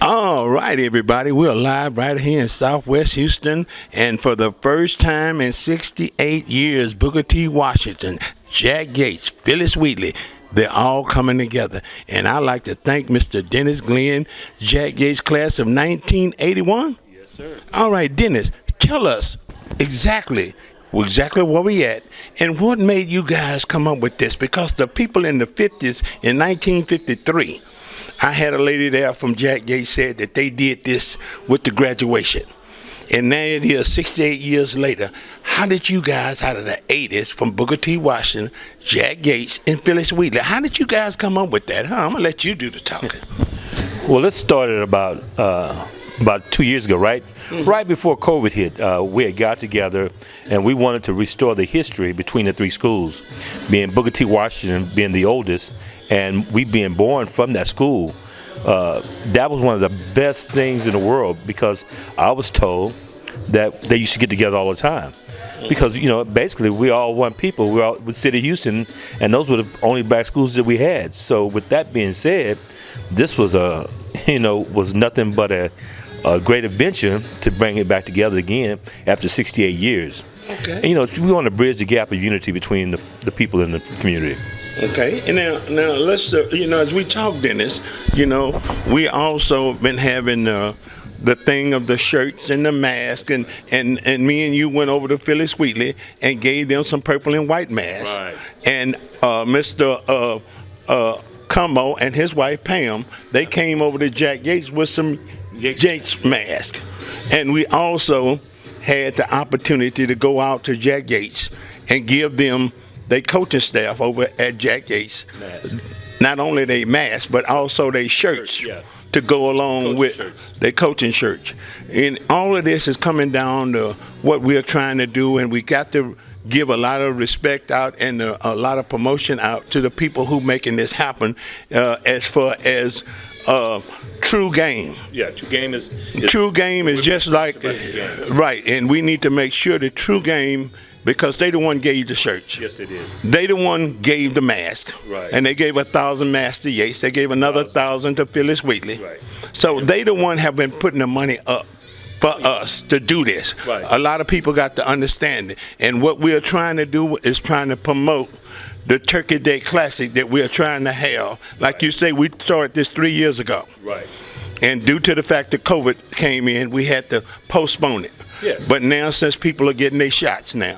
All right, everybody. We're live right here in Southwest Houston. And for the first time in 68 years, Booker T. Washington, Jack Gates, Phyllis Wheatley, they're all coming together. And I'd like to thank Mr. Dennis Glenn, Jack Gates class of 1981. Yes, sir. All right, Dennis, tell us exactly where we at and what made you guys come up with this, because the people in the 50s in 1953, I had a lady there from Jack Gates said that they did this with the graduation. And now it is 68 years later. How did you guys out of the 80s from Booker T. Washington, Jack Gates, and Phyllis Wheatley, how did you guys come up with that? I'm going to let you do the talking. Well, it started about 2 years ago, right? Mm-hmm. Right before COVID hit, we had got together and we wanted to restore the history between the three schools, being Booker T. Washington being the oldest, and we being born from that school. That was one of the best things in the world, because I was told that they used to get together all the time. Because, basically we all one people. We're all with City of Houston, and those were the only black schools that we had. So with that being said, this was was nothing but a great adventure to bring it back together again after 68 years. Okay. And, we want to bridge the gap of unity between the people in the community. Okay, and now let's as we talk, Dennis, we also been having the thing of the shirts and the mask, and me and you went over to Phyllis Wheatley and gave them some purple and white masks. Right. And Mr. Cumbo and his wife Pam, they came over to Jack Gates with some Gates mask, and we also had the opportunity to go out to Jack Gates and give them they coaching staff over at Jack Gates, not only they masks, but also they shirts to go along with their coaching shirts. And all of this is coming down to what we're trying to do, and we got to give a lot of respect out and a lot of promotion out to the people who making this happen, as far as True Game. Yeah, True Game is True Game is just like, right, and we need to make sure that True Game, because they the one gave the shirts. Yes, they did. They the one gave the mask. Right. And they gave 1,000 masks to Yates. They gave another 1,000 to Phyllis Wheatley. Right. So they the one have been putting the money up for us to do this. Right. A lot of people got to understand it. And what we are trying to do is trying to promote the Turkey Day Classic that we are trying to have. Like you say, we started this 3 years ago. Right. And due to the fact that COVID came in, we had to postpone it. Yes. But now, since people are getting their shots now,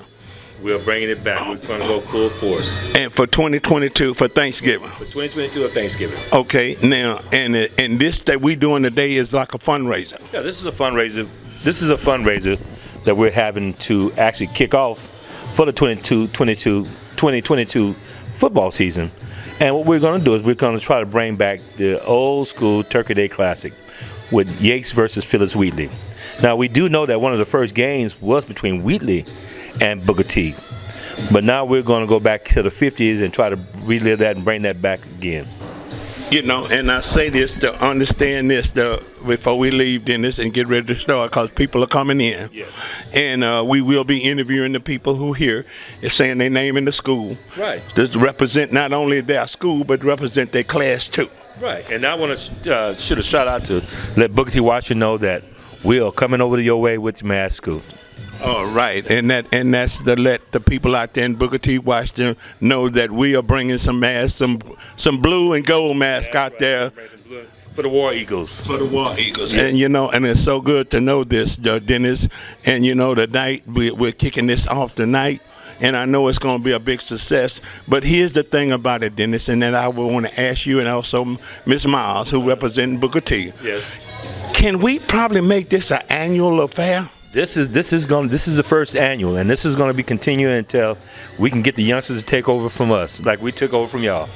we're bringing it back. We're going to go full force. And for 2022, for Thanksgiving. For 2022 of Thanksgiving. Okay, now, and this that we doing today is like a fundraiser. Yeah, this is a fundraiser. This is a fundraiser that we're having to actually kick off for the 2022 football season. And what we're going to do is we're going to try to bring back the old school Turkey Day Classic with Yates versus Phyllis Wheatley. Now, we do know that one of the first games was between Wheatley and Booker T. But now we're going to go back to the 50s and try to relive that and bring that back again. And I say this to understand this before we leave, Dennis, and get ready to start, because people are coming in. Yes. And we will be interviewing the people who here is saying their name in the school. Right. This represent not only their school, but represent their class too. Right. And I want to shoot a shout out to let Booker T. Washington know that we are coming over to your way with the mask school. All right, and that's to let the people out there in Booker T. Washington know that we are bringing some masks, some blue and gold masks out there for the War Eagles. For the War Eagles, and and it's so good to know this, Dennis. And tonight we're kicking this off tonight, and I know it's going to be a big success. But here's the thing about it, Dennis, and then I will want to ask you, and also Miss Miles, who represents Booker T. Yes. Can we probably make this an annual affair? This is the first annual, and this is going to be continuing until we can get the youngsters to take over from us, like we took over from y'all.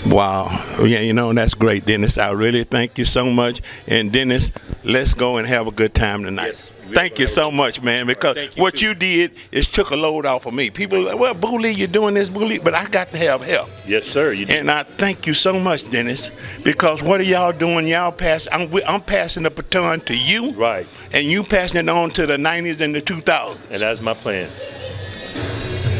Wow. Yeah, that's great, Dennis. I really thank you so much. And Dennis, let's go and have a good time tonight. Yes. Thank you so much, man, because what you did is took a load off of me. People are like, well, Boo Lee, you're doing this, Boo Lee, but I got to have help. Yes, sir. You did. And I thank you so much, Dennis, because what are y'all doing? Y'all I'm passing the baton to you. Right. And you passing it on to the 90s and the 2000s. And that's my plan.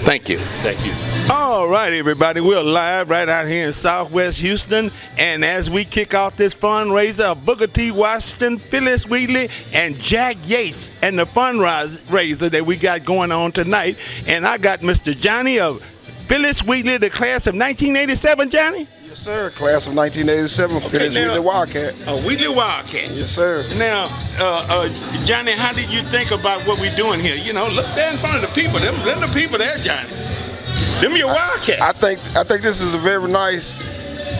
Thank you. Thank you. All right, everybody, we're live right out here in Southwest Houston, and as we kick off this fundraiser of Booker T. Washington, Phyllis Wheatley, and Jack Yates, and the fundraiser that we got going on tonight, and I got Mr. Johnny of Phyllis Wheatley, the class of 1987, Johnny? Yes, sir. Class of 1987, Phyllis Wheatley Wildcat. Wheatley Wildcat. Yes, sir. Now, Johnny, how did you think about what we're doing here? You know, look there in front of the people. Them the people there, Johnny. Them your Wildcats. I think this is a very nice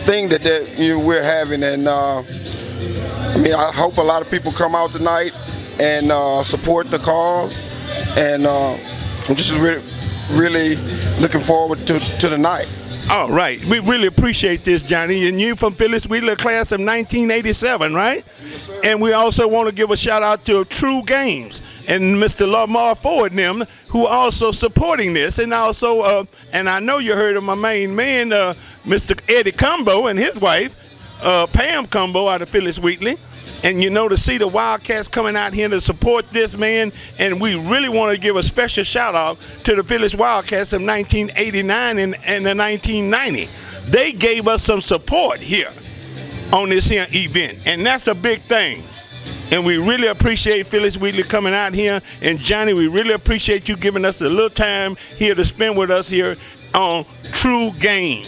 thing that we're having, and I hope a lot of people come out tonight and support the cause, and I'm just really looking forward to the night. All right. We really appreciate this, Johnny. And you from Phyllis Wheeler, class of 1987, right? Yes, sir. And we also want to give a shout out to True Games and Mr. Lamar Ford and them, who are also supporting this. And also, and I know you heard of my main man, Mr. Eddie Combo and his wife, Pam Combo out of Phyllis Wheatley. And you know, to see the Wildcats coming out here to support this man, and we really want to give a special shout out to the Phyllis Wildcats of 1989 and the 1990. They gave us some support here on this here event, and that's a big thing. And we really appreciate Phyllis Wheatley coming out here, and Johnny, we really appreciate you giving us a little time here to spend with us here on True Game.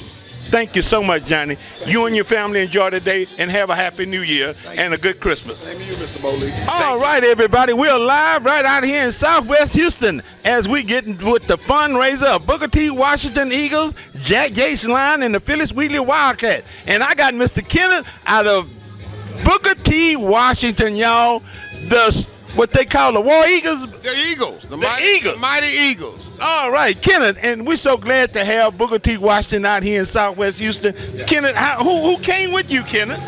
Thank you so much, Johnny. You and your family enjoy the day and have a happy new year and a good Christmas. Same to you, Mr. Bowley. All right, everybody. We're live right out here in Southwest Houston as we get with the fundraiser of Booker T. Washington Eagles, Jack Yates Line, and the Phyllis Wheatley Wildcat. And I got Mr. Kenneth out of Booker T. Washington, y'all. What they call the War Eagles? The Eagles. The Eagles. Mighty Eagles. All right, Kenneth, and we're so glad to have Booker T. Washington out here in Southwest Houston. Yeah. Kenneth, who came with you, Kenneth?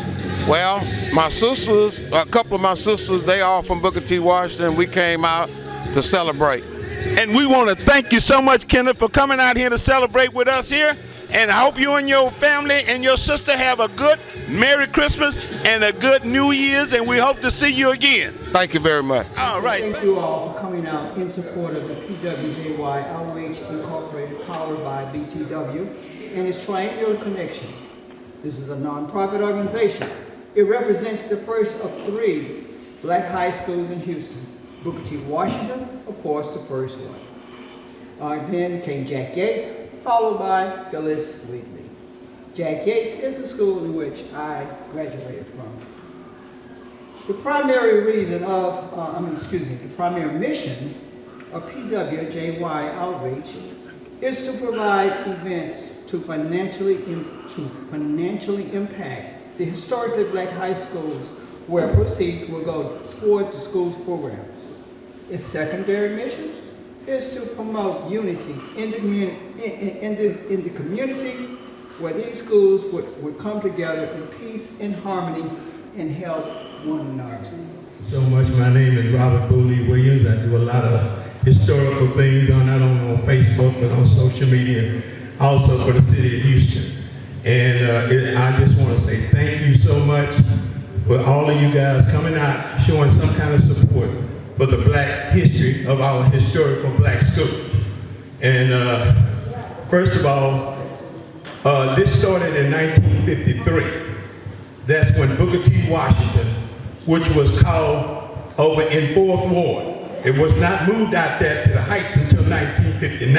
Well, my sisters, a couple of my sisters, they are from Booker T. Washington. We came out to celebrate. And we want to thank you so much, Kenneth, for coming out here to celebrate with us here. And I hope you and your family and your sister have a good Merry Christmas and a good New Year's, and we hope to see you again. Thank you very much. All right. Thank you all for coming out in support of the PWJY Outreach Incorporated, powered by BTW and its Triangular Connection. This is a nonprofit organization. It represents the first of 3 black high schools in Houston. Booker T. Washington, of course, the first one. Then came Jack Yates, followed by Phyllis Wheatley. Jack Yates is a school in which I graduated from. The primary reason of, the primary mission of PWJY Outreach is to provide events to financially impact the historically black high schools where proceeds will go toward the school's programs. Its secondary mission is to promote unity in the community where these schools would come together in peace and harmony and help one another. So much. My name is Robert Booley Williams. I do a lot of historical things, not only on Facebook, but on social media, also for the city of Houston. And I just want to say thank you so much for all of you guys coming out, showing some kind of support for the black history of our historical black schools. And first of all, this started in 1953. That's when Booker T. Washington, which was called over in 4th Ward. It was not moved out there to the Heights until 1959.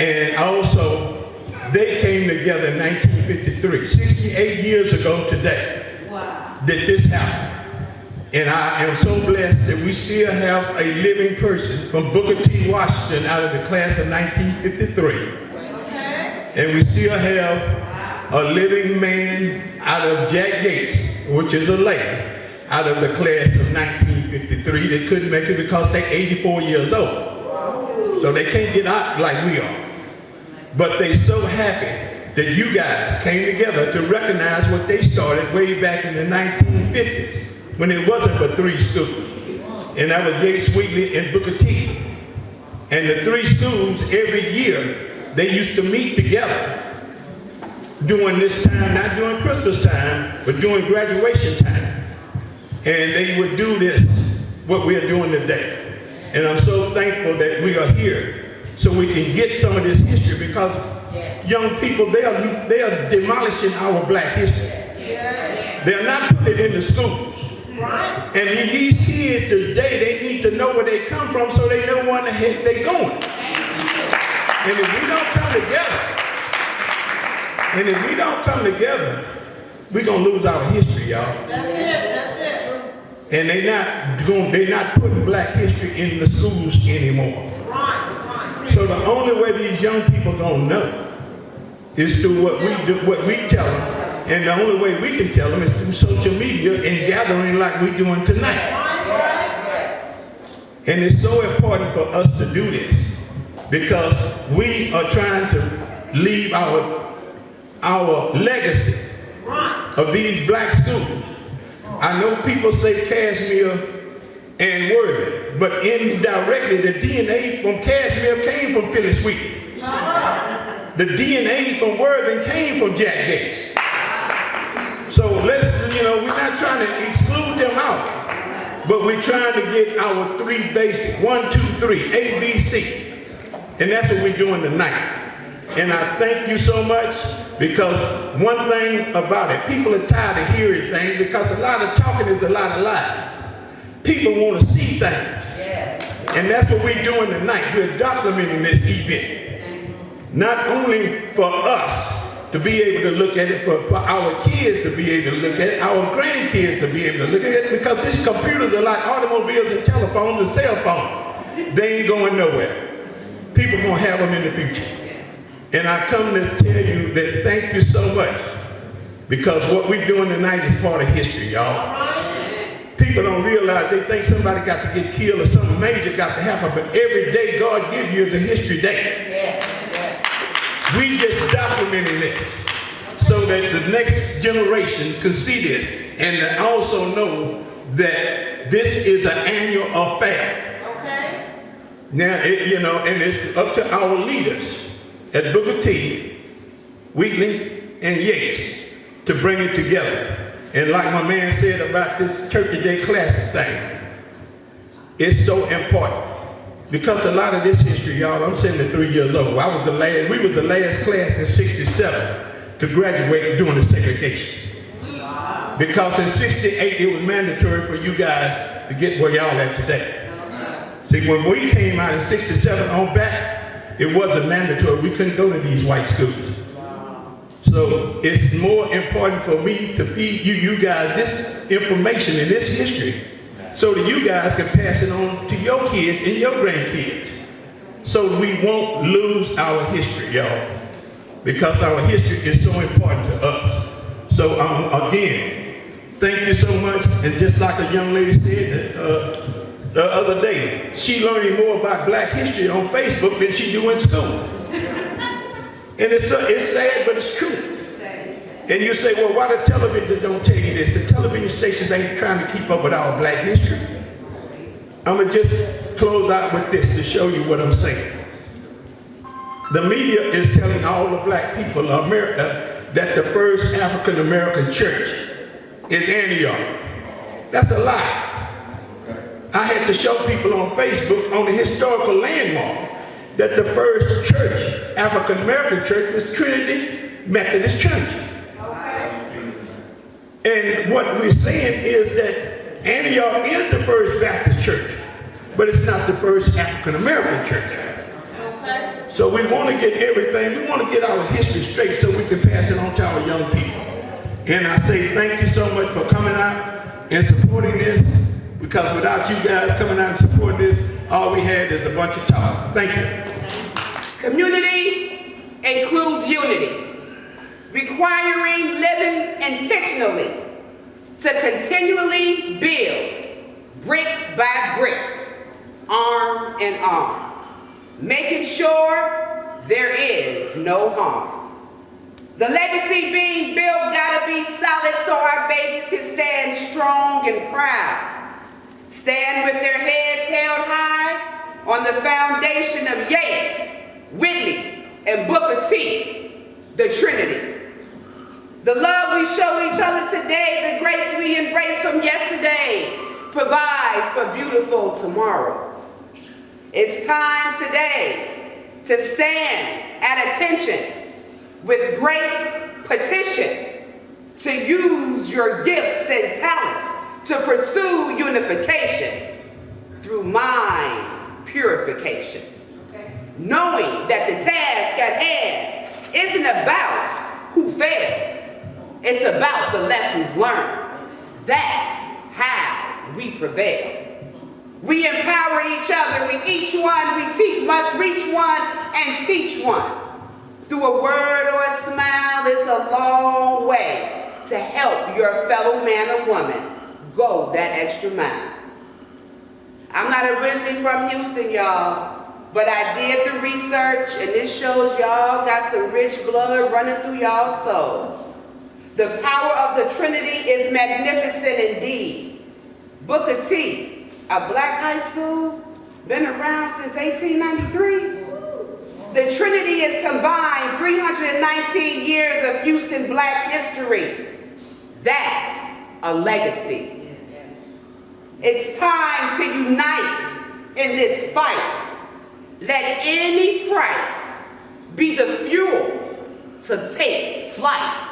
And also, they came together in 1953, 68 years ago today, that this happened. And I am so blessed that we still have a living person from Booker T. Washington out of the class of 1953. And we still have a living man out of Jack Yates, which is a lady, out of the class of 1953 that couldn't make it because they're 84 years old. So they can't get out like we are. But they're so happy that you guys came together to recognize what they started way back in the 1950s when it wasn't but 3 schools. And that was Yates, Wheatley, and Booker T. And the 3 schools every year, they used to meet together during this time, not during Christmas time, but during graduation time. And they would do this, what we are doing today. And I'm so thankful that we are here so we can get some of this history, because young people, they are demolishing our black history. They're not putting it in the schools. And these kids today, they need to know where they come from so they know where the heck they're going. And if we don't come together, we're going to lose our history, y'all. That's it. And they're not putting black history in the schools anymore. Right. So the only way these young people gonna know is through what we do, what we tell them. And the only way we can tell them is through social media and gathering like we're doing tonight. And it's so important for us to do this, because we are trying to leave our legacy of these black schools. I know people say Cashmere and Worthy, but indirectly the DNA from Cashmere came from Phyllis Wheatley. The DNA from Worthy came from Jack Gates. So let's, we're not trying to exclude them out, but we're trying to get our three basic, 1, 2, 3, A, B, C. And that's what we're doing tonight. And I thank you so much, because one thing about it, people are tired of hearing things, because a lot of talking is a lot of lies. People want to see things. And that's what we're doing tonight. We're documenting this event. Not only for us to be able to look at it, but for our kids to be able to look at it, our grandkids to be able to look at it, because these computers are like automobiles and telephones and cell phones. They ain't going nowhere. People gonna have them in the future. And I come to tell you that thank you so much, because what we're doing tonight is part of history, y'all. People don't realize, they think somebody got to get killed or something major got to happen, but every day God gives you is a history day. We just documenting this so that the next generation can see this, and to also know that this is an annual affair. Now, and it's up to our leaders at Booker T, Wheatley, and Yates to bring it together. And like my man said about this Turkey Day Classic thing, it's so important. Because a lot of this history, y'all, I'm 73 years old. We was the last class in '67 to graduate during the segregation. Because in '68, it was mandatory for you guys to get where y'all at today. See, when we came out in '67 on back, it wasn't mandatory. We couldn't go to these white schools. So it's more important for me to feed you guys this information and this history, so that you guys can pass it on to your kids and your grandkids, so we won't lose our history, y'all, because our history is so important to us. So again, thank you so much. And just like a young lady said the other day, she learning more about black history on Facebook than she do in school. And it's sad, but it's true. And you say, well, why the television don't tell you this? The television stations ain't trying to keep up with our black history. I'm going to just close out with this to show you what I'm saying. The media is telling all the black people of America that the first African-American church is Antioch. That's a lie. I had to show people on Facebook, on the historical landmark, that the first church, African-American church, was Trinity Methodist Church. And what we're saying is that Antioch is the first Baptist church, but it's not the first African-American church. So we want to get everything, we want to get our history straight so we can pass it on to our young people. And I say thank you so much for coming out and supporting this, because without you guys coming out and supporting this, all we had is a bunch of talk. Thank you. Community includes unity, requiring living intentionally to continually build brick by brick, arm in arm, making sure there is no harm. The legacy being built gotta be solid so our babies can stand strong and proud. Stand with their heads held high on the foundation of Yates, Whitley, and Booker T, the Trinity. The love we show each other today, the grace we embrace from yesterday, provides for beautiful tomorrows. It's time today to stand at attention with great petition, to use your gifts and talents to pursue unification through mind purification. Knowing that the task at hand isn't about who fails, it's about the lessons learned. That's how we prevail. We empower each other. We must reach one and teach one. Through a word or a smile, it's a long way to help your fellow man or woman go that extra mile. I'm not originally from Houston, y'all, but I did the research, and this shows y'all got some rich blood running through y'all's soul. The power of the Trinity is magnificent indeed. Booker T, a black high school, been around since 1893. The Trinity has combined 319 years of Houston black history. That's a legacy. It's time to unite in this fight. Let any fright be the fuel to take flight.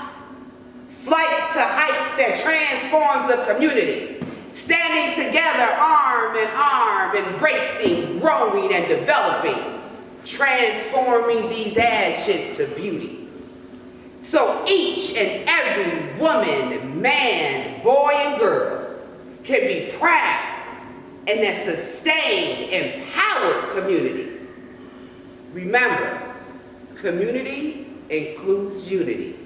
Flight to heights that transforms the community. Standing together arm in arm, embracing, growing, and developing. Transforming these ashes to beauty. So each and every woman, man, boy, and girl can be proud in a sustained, empowered community. Remember, community includes unity.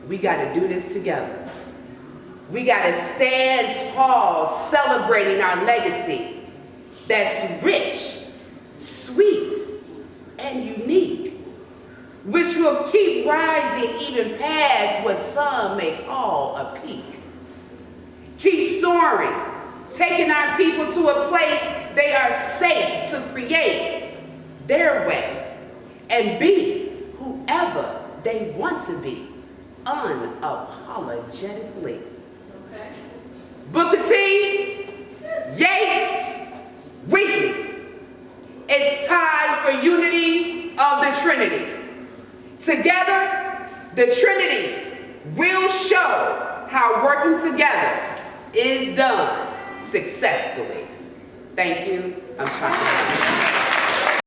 We got to do this together. We got to stand tall, celebrating our legacy that's rich, sweet, and unique, which will keep rising even past what some may call a peak. Keep soaring, taking our people to a place they are safe to create their way and be whoever they want to be, unapologetically. Booker T, Yates, Wheatley. It's time for unity of the Trinity. Together, the Trinity will show how working together is done successfully. Thank you. I'm trying to